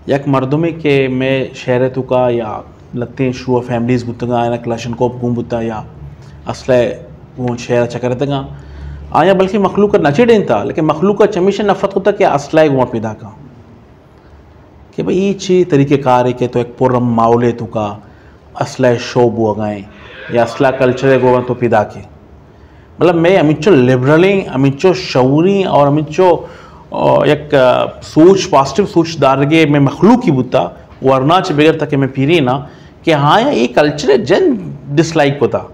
Speaker 2: यक मर्दुमे के मैं शहर तुका या लगते शुआ फैमिलीज बुतगा या क्लाशनकोव गुम बुता या असला वो शहर चक्कर तगा आया बल्कि मखलूक का नचे डेन था लेकिन मखलूक का चमीशन नफरत होता कि असला गुआ पैदा का कि भाई ये ची तरीके कार है कि तो एक पुरम मावले तुका असला शोब हुआ गए या असला कल्चर गोवा तो पैदा के मतलब मैं अमिचो लिबरली अमिचो शऊरी और अमिचो एक सोच पॉजिटिव सोच दारगे में मखलूक की बुता वरना च बगैर तक मैं पीरी ना कि हाँ ये कल्चर जन डिसलाइक होता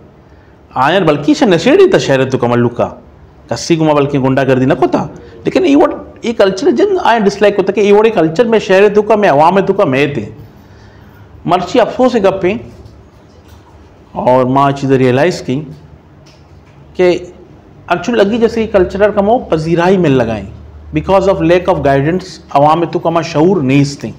Speaker 2: आयर बल्कि से नशेड़ी था शहर तो कमल्लू का कस्सी गुमा बल्कि गुंडागर्दी न होता लेकिन ये कल्चर जन आए डिसलाइक होता कि ये कल्चर में शहर तुका मैं अवाम में तुका मैं थे मर्ची अफसोस है गप्पे और माँ चीज़ें रियलाइज़ की कि एक्चुअली लगी जैसे कल्चरल कमो पजीराई मिल लगाएं because of lack of guidance अवाम में तुका माँ शऊर नहीं थी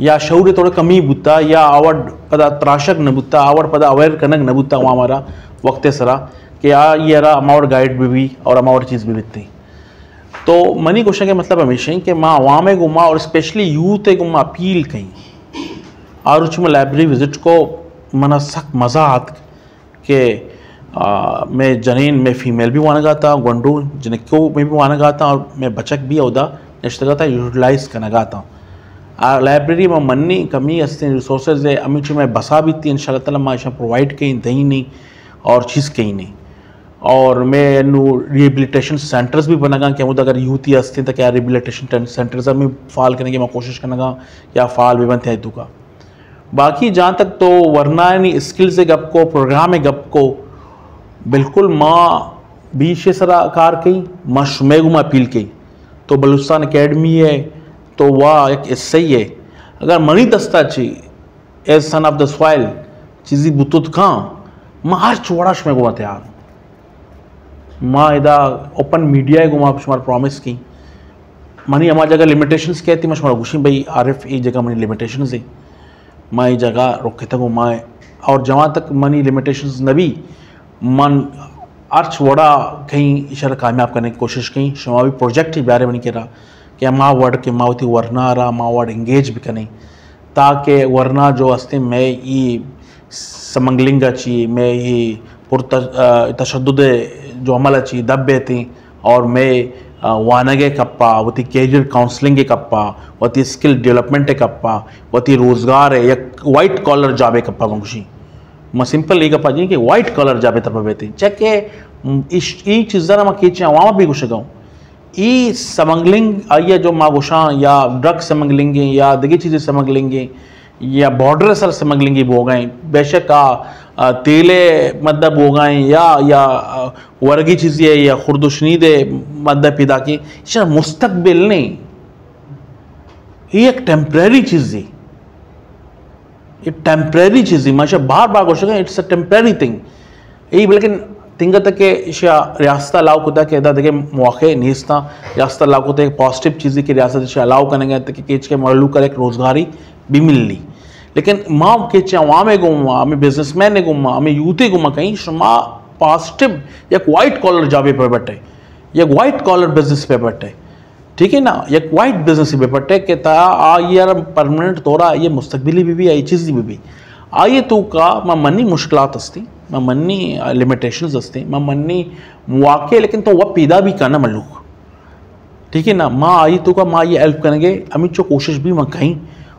Speaker 2: या शऊर थोड़ा कमी बुता या आवर पदा त्राशक न बुता आवर पदा अवेयर कनक न बुता वहाँ हमारा वक्त सरा कि ये रहा अमावर गाइड भी और अमावर चीज़ भी बिकती तो मनी क्वेश्चन के मतलब हमेशा ही कि माँ अवाम गुमा और स्पेशली यूथ गुमा अपील कहीं और उस में लाइब्रेरी विजिट को मना सख्त मज़ा आत के मैं जनीन में फ़ीमेल भी वाना गाता गंडू जिन्हें को मैं भी वाना गाता और मैं बचक भी उदा निश्चित यूटिलाइज़ करना गाता लाइब्रेरी में मन्नी कमी हस्ते रिसोर्सेज है अमिच में बसा भी थी इंशाल्लाह ताला माँ ऐसा प्रोवाइड कहीं दही नहीं और चीज़ कहीं नहीं और मैं रिहेबिलिटेशन सेंटर्स भी बनागा कि मुझे अगर यूथ ही हस्ते तो क्या रिहेबिलिटेशन सेंटर्स में फाल करने की मैं कोशिश करना या फाल भी बनते हैं का बाकी जहाँ तक तो वरना नहीं स्किल्स गप को प्रोग्राम गप को बिल्कुल माँ बीच सरा कार कहीं माँ शुमेगुमा अपील की तो बलूचिस्तान अकेडमी है तो वह एक सही है अगर मनी दस्ता ची as son of the soil चीज़ी बुतुत खां माँ हर चौड़ा शुमे गुमा तैयार माँ इदा ओपन मीडिया गुमा शुमार प्रॉमिस की मनी हमारी जगह लिमिटेशंस कहती मैं शुमार गुशी भाई आरिफ ये जगह मनी लिमिटेशंस है माँ ये जगह रोके तक माँ और जहाँ तक मनी लिमिटेशंस न भी मन अर्च वड़ा कहीं इशारा कामयाब करने की कोशिश की शुमा भी प्रोजेक्ट ही बारे में नहीं कह रहा कि माँ वर्ड के मावती वरना रहा माँ वर्ड इंगेज भी करें ताकि वरना जो हस्ते मैं ये समंगलिंग अच्छी मैं ये तशद्दुद जो अमल अच्छी दब्बे थी और मैं वानगे कप्पा वती कैरियर काउंसलिंग के कप्पा वती स्किल डेवलपमेंट के कप्पा वती रोज़गार है या वाइट कॉलर जाबे कप्पा मंगशी मैं सिंपल ये कप्पा जी कि वाइट कॉलर जाबे तरफ बेती चेक ये चीज़ा मैं केचे वहाँ भी कुछ गाऊँ ये समंगलिंग आइए जो मागुशा या ड्रग समंगलिंग या दगी चीज़ें समंगलिंग या बॉर्डर सर समंगलिंग हो गए बेशक तेले मदब हो गए या वर्गी चीज़ें या खुरदुशनीद मदब पैदा की शायद मुस्तकबिल नहीं ये एक टेम्परेरी चीज़ है ये टेम्परेरी चीज़ है माशा बार बार कोशिश करें इट्स अ टेम्परेरी थिंग यही लेकिन तिंगा तक के इशा रियासत अलाउ खुदा के अदा देखे मौके नीस्ता रियासत अलाउ को एक पॉजिटिव चीज़ की रियासत इशा अलाउ करेंगे तक केच के मरलू कर एक रोज़गारी भी मिलनी लेकिन माँ केच अवाम गुमा हमें बिजनेसमैन ने गुमा हमें यूथ गुमा कहीं शुमा पॉजिटिव एक वाइट कॉलर जाबे पर बटे एक वाइट कॉलर बिजनेस पे बटे ठीक है ना एक वाइट बिजनेस पे बटे के ता यार परमानेंट तौरा ये मुस्तकबिली भी आई चीज़ भी आइए तो का माँ मनी मुश्किलात हस्ती माँ मन्नी लिमिटेशंस हस्ती माँ मन्नी मौके लेकिन तो वह पैदा भी करना मल्लूक ठीक है ना माँ आई तो का माँ ये हेल्प करेंगे अमित जो कोशिश भी मैं कहीं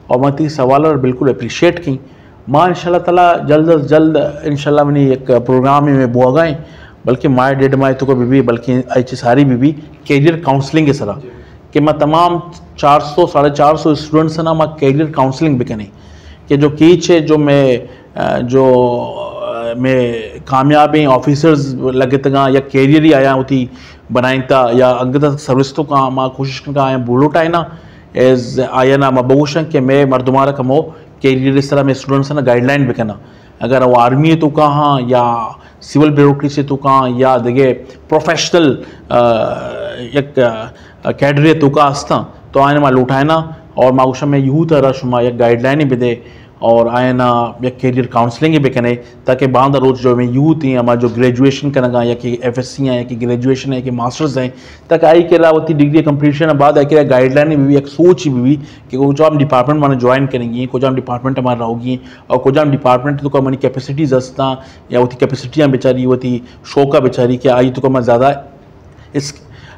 Speaker 2: और मैं ती सवाल और बिल्कुल अप्रिशिएट की माँ इंशाल्लाह ताला जल्द अज जल्द इंशाल्लाह मैंने एक प्रोग्राम में बुआ गए बल्कि माए डेढ़ माए तो को भी बल्कि अच्छी सारी भी कैरियर काउंसलिंग के सरा कि मैं तमाम 400 450 स्टूडेंट्स ना मैं कैरियर काउंसलिंग भी करें कि जो कीच है जो मैं कामयाबी ऑफिसर्स लगे तगा या कैरियर ही आया होती बनाई था या अंग तक सर्विस तो का माँ कोशिश का आया बुलोट आए ना एज आया ना मैं बहुशन कि मैं मरदुमारा कमो कैरियर इस तरह में स्टूडेंट्स ना गाइडलाइन भी करना अगर वो आर्मी तो कहाँ या सिविल ब्यूरोक्रेसी तो कहाँ या देखे प्रोफेशनल एक कैडरे तो का आस्था तो आयन माल उठाए ना और माउशा में यूँ तरह शुमा एक गाइडलाइन भी दे और आयना एक कैरियर काउंसलिंग भी करें ताकि बाद रोज जो में यूथ हैं हमारा जो ग्रेजुएशन करेंगे या कि FSC हैं या कि ग्रेजुएशन है कि मास्टर्स हैं तक आई के होती डिग्री कंप्लीशन बाद आई के गाइडलाइन भी एक सोच भी कि कुछ हम डिपार्टमेंट मैंने ज्वाइन करेंगे कुछ हम डिपार्टमेंट हमारा रहोगी और कुछ हम डिपार्टमेंट तो हमारी कैपेसिटीज हंसता या होती कैपेसिटियाँ बेचारी होती शौका बेचारी कि आई तो मैं ज़्यादा इस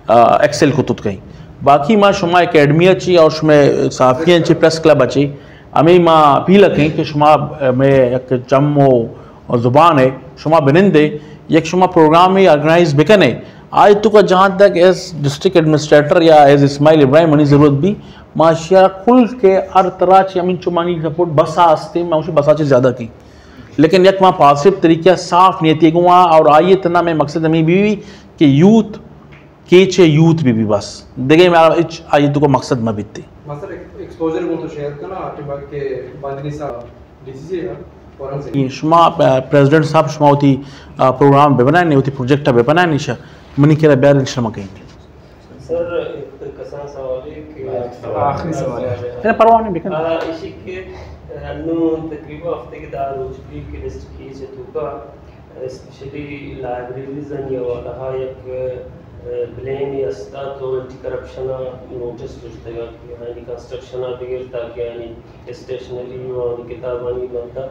Speaker 2: एक्सेल को तुत कहीं बाकी माँ शुमा अकेडमी अच्छी और उसमें साफियाँ अच्छी प्रेस क्लब अच्छी हमें माँ अपील कहीं कि शुमा में एक जम्मो और ज़ुबान है शुमा बिनिंदे एक शुमा प्रोग्राम में ऑर्गेनाइज बिकने आज तो का जहाँ तक एज डिस्ट्रिक्ट एडमिनिस्ट्रेटर या एज इस्माइल इब्राहिम मनी ज़रूरत भी माशिया खुल के हर तरह से अमीन चुमानी सपोर्ट बसा हंसते मैं उसे बसा से ज़्यादा की लेकिन एक वहाँ पॉजिटिव तरीका साफ नीति को वहाँ और आइए तना में मकसद हमें भी कि यूथ के यूथ भी बस देखे मेरा आइए तो को मकसद में बीतते
Speaker 3: एक्सपोजर को तो शेयर करना आटिबा के बादनी सा डिसीजन है फौरन से
Speaker 2: शुमा प्रेसिडेंट साहब शुमा होती प्रोग्राम बेबना नहीं होती प्रोजेक्ट बेबना नहीं मनी के ब्यार इंशमा कहीं
Speaker 4: सर एक कसा सवाल है कि
Speaker 3: आखिरी सवाल है
Speaker 2: परवाह नहीं बिकन
Speaker 4: इसी के नु तकरीबन हफ्ते के दार रोजगी के लिस्ट की से तो का स्पेशली लाइब्रेरीज आणि वाला एक ब्लेम यस्ता तो एंटी करप्शन नोटिस रुजतेगा कि यानी कंस्ट्रक्शन बिगेल ताकि यानी स्टेशनरी और किताबानी बनता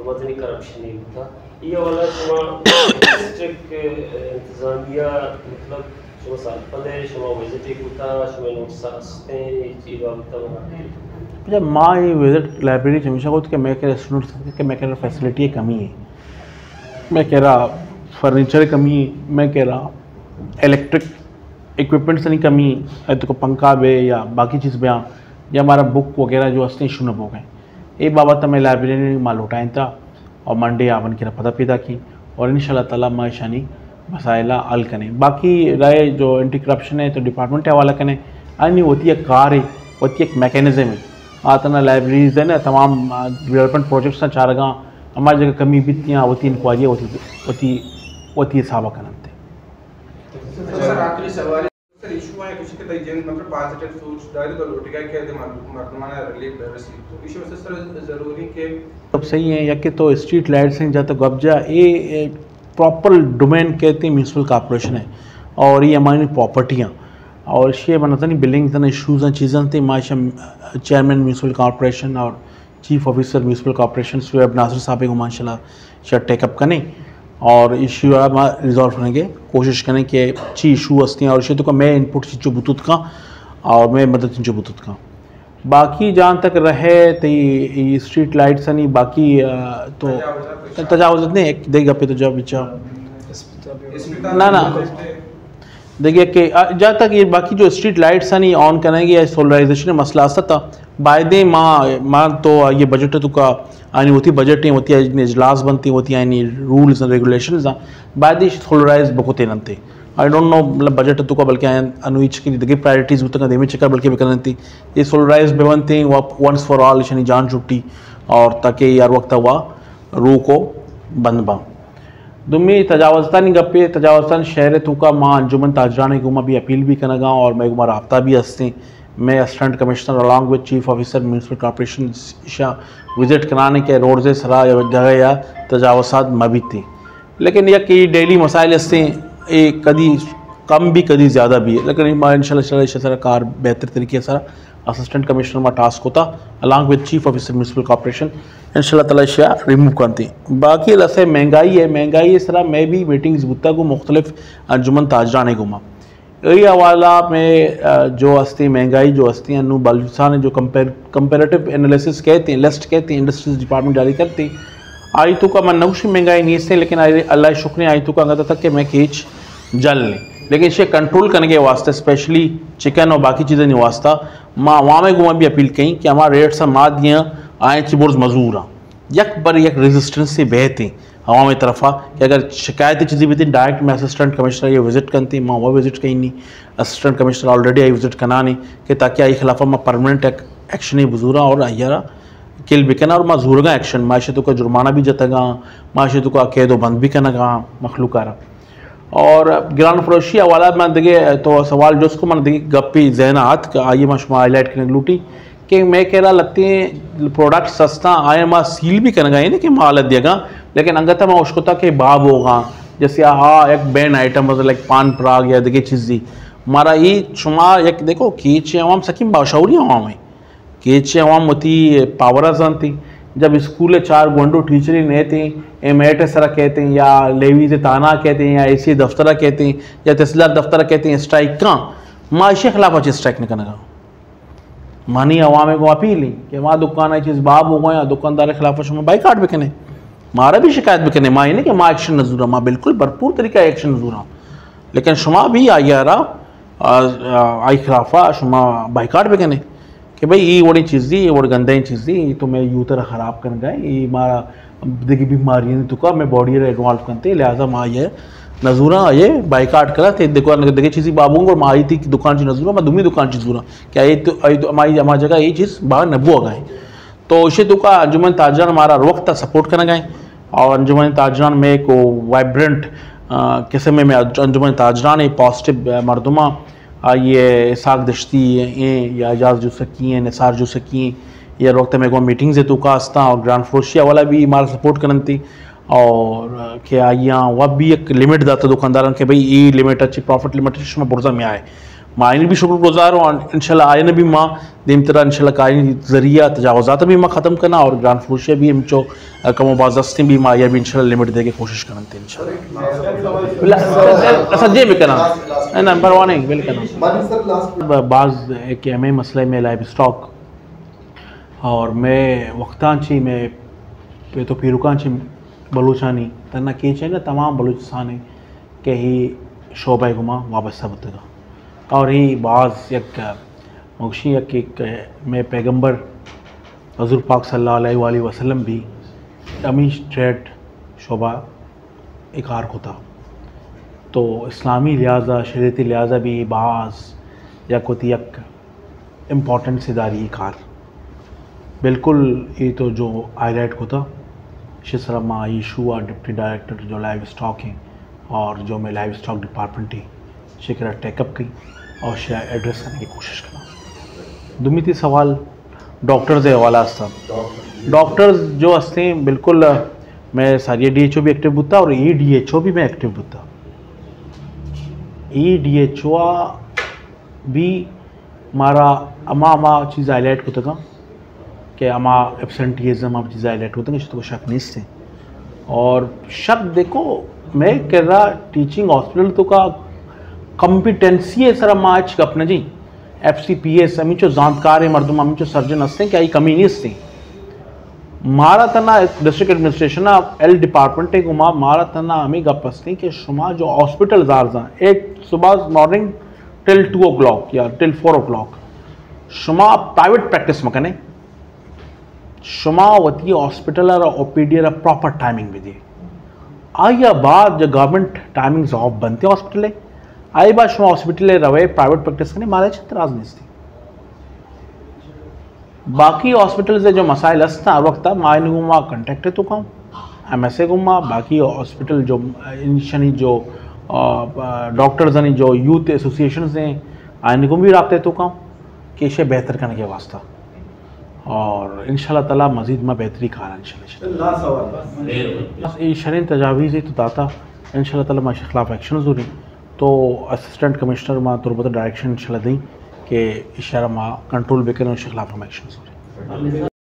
Speaker 4: वजनी करप्शन नहीं था ये वाला शुमा डिस्ट्रिक्ट इंतजामिया मतलब शुमा साल पहले शुमा विजिट होता शुमा नोटिस आते ये बात तो
Speaker 2: जब माँ ये विजिट लाइब्रेरी हमेशा को कि मैं कह रहा स्टूडेंट्स के मैं कह रहा फैसिलिटी कमी है मैं कह रहा फर्नीचर कमी मैं कह रहा इलेक्ट्रिक इक्विपमेंट से नहीं कमी है तो पंखा बे या बाकी चीज़ बयां या हमारा बुक वगैरह जो असली इशू न हो गए ये बाबत मैं लाइब्रेरी माल उठाएं था और मंडे आवन की पता पैदा की और इंशाल्लाह ताला माशानी मसाइला हल करें बाकी रहे जो एंटी करप्शन है तो डिपार्टमेंट के हवाला करें अन्य होती है कार है होती है एक मैकेनिज्म है आतना लाइब्रेरीज है ना तमाम डेवलपमेंट प्रोजेक्ट्स ना चार गा हमारी जगह कमी बीतियाँ होती इंक्वायरियाँ होती हिसाब करते
Speaker 3: सर आखिरी सवाल सर इशू है किसी के तजन मतलब पॉजिटिव सोच दायरे तो लौटेगा क्या दे मर्दमाना रिलीफ रसी तो इशू से सर जरूरी के
Speaker 2: तब सही है या कि तो स्ट्रीट लाइट्स हैं जहाँ तक गब्जा ये प्रॉपर डोमेन कहते हैं म्यूनसिपल कॉर्पोरेशन है और ये हमारी प्रॉपर्टियाँ और ये बनाता नहीं बिल्डिंग्स ना इशूज़ हैं चीज़ें थे माशा चेयरमैन म्यूनसिपल कॉर्पोरेशन और chief officer municipal corporation Shoaib Nasir साहब को माशाल्लाह टेकअप करें और इशू रिजॉल्व करने के कोशिश करें कि अच्छी इशू हस्ती हैं और इशू तो मैं इनपुट चीज़ों बुतुत का और मैं मदद चीज़ों बुतुत का बाकी जहाँ तक रहे तो ये स्ट्रीट लाइट्स नहीं बाकी तो तजावज़त नहीं एक देगा पे तो जब बिचा ना देखिए कि जहाँ तक ये बाकी जो स्ट्रीट लाइट्स नहीं ऑन करेंगे या सोलराइजेशन मसला आता था बायदे माँ तो ये बजट तो का आनी होती बजटें होती है इजलास बनती होती हैं यानी रूल्स एंड रेगुलेशंस बायदे सोलराइज बहुत थे आई डोंट नो मतलब बजट तो का बल्कि अनुईच की देखिए प्रायोरिटीज़ होता है देवी चक्कर बल्कि भी करनी थी ये सोलराइज भी बनते हैं वंस फॉर ऑल यानी जान छुट्टी और ताकि यार वक्त हुआ रू को बंद बा दुमी तजावज़तानी गप्पे तजावज़तान शहर तो का माँ अंजुमन ताजरान गुमा भी अपील भी करना और मैं गुमा रब्ता भी हंसते मैं assistant commissioner along with chief officer municipal corporation visit कराने के रोड से सरा जगह या तजावज़ात मबी थी लेकिन यह कि डेली मसाइल हंसते एक कभी कम भी कभी ज़्यादा भी है लेकिन इंशाल्लाह सरकार बेहतर तरीके से असिस्टेंट कमिश्नर में टास्क होता along with chief officer municipal corporation इंशाल्लाह ताला शिया रिमूव करती बाकी लसे महंगाई इस तरह मैं भी मीटिंग्स बुता को मुख्तलिफ अंजुमन ताजरान घुमा यही हवाला में जो हस्ती महंगाई जो हस्ती अनु बलूचिस्तान जो कंपेरेटिव एनालिसिस कहते हैं लिस्ट कहते हैं इंडस्ट्रीज डिपार्टमेंट जारी करती आई तो का मैं नौशी महंगाई नहीं से लेकिन अल्लाह शुक्रिया आई तो का अंगता तक कि मैं केच जल लें लेकिन इसे कंट्रोल करने के वास्ते स्पेशली चिकन और बाकी चीज़ें नहीं वास्ता माँ वहाँ में घुमा भी अपील कहीं कि हमारा रेट से माँ दियाँ आए चिबोर्स मजूर हाँ यक बर यक रेजिस्टेंस से बहते हवा में तरफा कि अगर शिकायत चीज़ें भी थी डायरेक्ट मैं असिस्टेंट कमिश्नर ये विजिट करती माँ वो विजिट कहीं नहीं assistant commissioner already I visit करना नहीं कि ताकि आई खिलाफ में परमानेंट एक्शन ही बुजूरा और आयारा किल भी करना और मजूरगा एक्शन माशतों का जुर्माना भी जतगा माशतों का कैद बंद भी करना मखलूक और गिरान फरोशी हवाला मैं देखिए तो सवाल जो उसको मैंने देखिए गप्पी जहनात का आइए मैं हाईलाइट करने लूटी कि मैं कह रहा लगती है प्रोडक्ट सस्ता आए माँ सील भी करना है ना कि माल दिएगा लेकिन अंगता मैं उसको तक बाब होगा जैसे हाँ एक बैन आइटम मतलब लाइक पान पराग या देखिए चीज़ी हमारा ये शुमा एक देखो कीचे अवाम सकीम बाशौरी अवाम है कीचे अवाम होती पावर थी जब स्कूल 4 घंटों टीचर नहीं थे एमेट सरा कहते हैं या लेवी से ताना कहते हैं या ऐसी दफ्तर कहते हैं या तहसीलदार दफ्तर कहते हैं स्ट्राइक का माशे खिलाफ अच्छे स्ट्राइक नहीं करना मानी अवाम को अपील ही कि वहाँ दुकान चीज़ बाब हो गए दुकानदार के खिलाफ बाइकाट भी कने मारा भी शिकायत भी करने माँ नहीं कि माँ एक्शन नजूरा माँ बिल्कुल भरपूर तरीका एक्शन नजूरा लेकिन शुमा भी आई आ रहा आई खिलाफा शुमा बाइकाट भी कने कि भाई ये वड़ी चीज़ दी ये वड़ी गंदा चीज़ दी तो मैं यूँ तरह ख़राब कर गए ये मारा देखिए बीमारी नहीं तो का मैं बॉडी इन्वॉल्व करते लिहाजा माँ ये नजूरा ये बाइकाट करा थे देखो देखिए चीज़ी बाबू और माँ आई थी दुकान चीज नजूरा मैं दुमी दुकान चीज जूरा क्या ये तो हमारी जगह ये चीज़ बाहर नबू आ गए तो इसे तो का अंजुमन ताजरान हमारा वक्त सपोर्ट करना गए और अंजुमन ताजरान में एक वाइब्रेंट किस्म में अंजुमन ताजरान एक पॉजिटिव मरदमा ये साग दश्ती या एजाज जो सकी हैं निसार जो सकी या वक्त में को मीटिंग से तो कास्ता और ग्रांड फ्रोशिया वाला भी हमारा सपोर्ट करन थी और कि आइया वह भी एक लिमिट दाता दुकानदार के भाई ये लिमिट अच्छी प्रॉफिट लिमिट में बुरजा में आए माँ भी शुक्रगुजार और इंशाल्लाह आए भी माँ दिम तरह इंशाल्लाह का जरिया तजावज़ात भी माँ ख़त्म करना और ग्रांड फ्रोशिया भी इमचो कमो बाज़स्ती भी माँ या भी इंशाल्लाह लिमिट दे के कोशिश करना थी इंशाल्लाह सज्जे भी करना नंबर 1 है बिल करना बाज़ एक अहम मसले में लाइव स्टॉक और मैं वक्तांची में तो फिरुकांची बलूचानी तना के चाहिए तमाम बलूचिस्तान के ही शोबा गुमा वाबस्ता बतगा और ही बाज़ एक मौशी एक में पैगंबर हज़ूर पाक सल्लल्लाहु अलैहि वसल्लम भी अमी ट्रेड शोबा इकार होता तो इस्लामी लिहाजा शरीयती लिहाजा भी बाज़ या कोती एक इम्पॉर्टेंट सिदारी इकार बिल्कुल ये तो जो हाईलाइट होता शिसरमा ईशुआ डिप्टी डायरेक्टर जो लाइव स्टॉक हैं और जो मैं लाइव स्टॉक डिपार्टमेंट ही शिकरा टेकअप की और शायद एड्रेस करने की कोशिश करना दुमिती सवाल डॉक्टर्स के हवाला था डॉक्टर्स जो हंसते हैं बिल्कुल मैं सारी DHO भी एक्टिव बुता और EDHO भी मैं एक्टिव बुता EDHO भी हमारा अमा चीज़ हाईलाइट होता था कि अमा एब्सेंटीज़म आप चीज़ हाईलाइट होता है तो शक नहीं थे और शक देखो मैं कह रहा टीचिंग हॉस्पिटल तो का कॉम्पिटेंसी है सर माच अपने जी FCPS अमी जो जानकार है मर्दम अमी जो सर्जन हंसते क्या कमी नहीं थी मारा तना डिस्ट्रिक्ट एडमिनिस्ट्रेशन L डिपार्टमेंट है गुमा मारा तना हमें गप हंसते कि शुमा जो हॉस्पिटल जारजा एक सुबह मॉर्निंग टिल 2 o'clock या टिल 4 o'clock शुमा प्राइवेट प्रैक्टिस में कने शुमा वती हॉस्पिटल और OPD प्रॉपर टाइमिंग भी दी आया बाद जो गवर्नमेंट टाइमिंग ऑफ बनते हॉस्पिटल है आई बात शुमा हॉस्पिटल रवे प्राइवेट प्रैक्टिस करने मारे इतराज नहीं थी बाकी हॉस्पिटल से जो मसाइल हस्ता वक्त मायन गुमा कंटेक्ट तो कम MSA गुमा बाकी हॉस्पिटल जो इनशनी जो डॉक्टर्स यानी जो यूथ एसोसिएशन हैं आइन को भी रबते तो कम कि इसे बेहतर करने के वास्ता और इंशाल्लाह ताला मज़ीद में बेहतरी खा रहा शरीन तजावीज़ तो दाता इंशाल्लाह ताला माशे खिलाफ एक्शन ज़रूरी तो असिस्टेंट कमिश्नर माँ तुरबत डायरेक्शन इंशाल्लाह दी कि इशारा माँ कंट्रोल बेकर खिलाफ हम एक्शन ज़रूरी